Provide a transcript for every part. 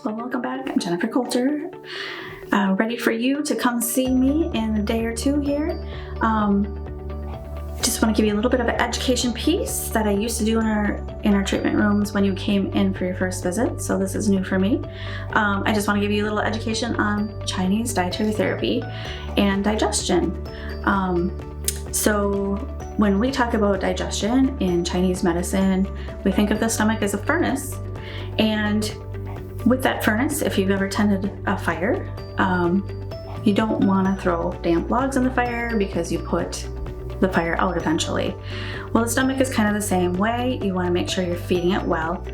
Well, welcome back. I'm Jennifer Kolter, ready for you to come see me in a day or two here. Just want to give you a little bit of an education piece that I used to do in our treatment rooms when you came in for your first visit. So this is new for me. I just want to give you a little education on Chinese dietary therapy and digestion. So when we talk about digestion in Chinese medicine, we think of the stomach as a furnace. And with that furnace, if you've ever tended a fire, you don't want to throw damp logs in the fire because you put the fire out eventually. Well, the stomach is kind of the same way. You want to make sure you're feeding it well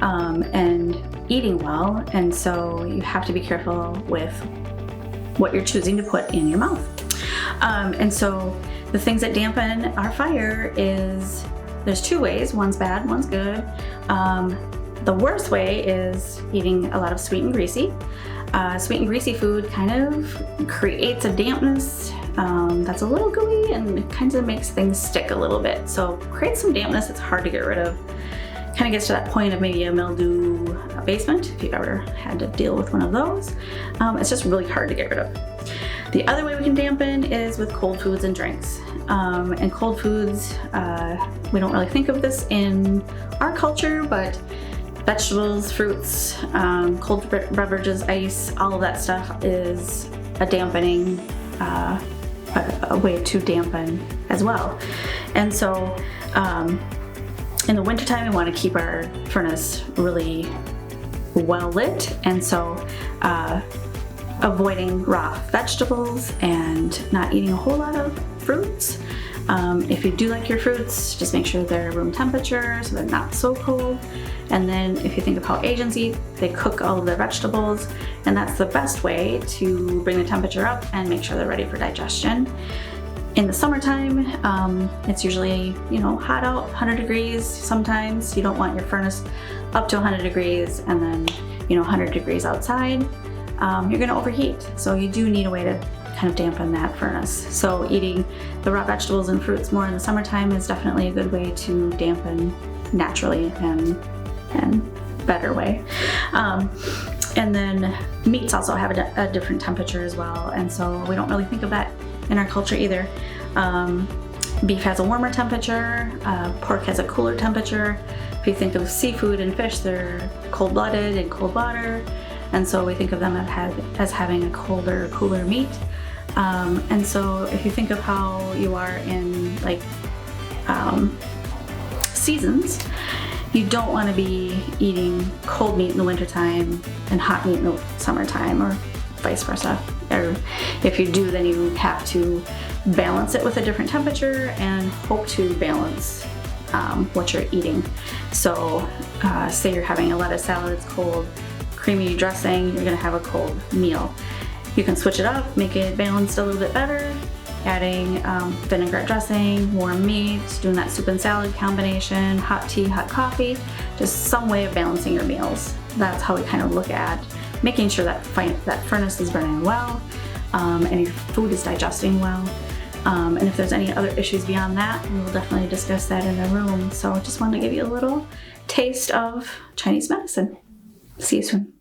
and eating well, and so you have to be careful with what you're choosing to put in your mouth. And so the things that dampen our fire is, there's two ways. One's bad, one's good. The worst way is eating a lot of sweet and greasy. Sweet and greasy food kind of creates a dampness that's a little gooey and it kind of makes things stick a little bit. So creates some dampness that's hard to get rid of. Kind of gets to that point of maybe a mildew basement, if you've ever had to deal with one of those. It's just really hard to get rid of. The other way we can dampen is with cold foods and drinks. And cold foods, we don't really think of this in our culture, but vegetables, fruits, cold beverages, ice, all of that stuff is a dampening, a way to dampen as well. And so in the wintertime, we want to keep our furnace really well lit. And so avoiding raw vegetables and not eating a whole lot of fruits. If you do like your fruits, just make sure they're room temperature so they're not so cold. And then if you think of how Asians eat, they cook all of their vegetables, and that's the best way to bring the temperature up and make sure they're ready for digestion. In the summertime, it's usually, hot out, 100 degrees. Sometimes you don't want your furnace up to 100 degrees and then, 100 degrees outside. You're gonna overheat. So you do need a way to kind of dampen that furnace. So eating the raw vegetables and fruits more in the summertime is definitely a good way to dampen naturally and better way. And then meats also have a different temperature as well, and so we don't really think of that in our culture either. Beef has a warmer temperature, pork has a cooler temperature. If you think of seafood and fish, they're cold-blooded and cold water, and so we think of them as having a colder, cooler meat. And so if you think of how you are in seasons, you don't want to be eating cold meat in the wintertime and hot meat in the summertime, or vice versa. Or if you do, then you have to balance it with a different temperature and hope to balance what you're eating. So say you're having a lettuce salad, it's cold, creamy dressing, you're going to have a cold meal. You can switch it up, make it balanced a little bit better, adding vinaigrette dressing, warm meat, doing that soup and salad combination, hot tea, hot coffee, just some way of balancing your meals. That's how we kind of look at making sure that furnace is burning well and your food is digesting well. And if there's any other issues beyond that, we will definitely discuss that in the room. So I just wanted to give you a little taste of Chinese medicine. See you soon.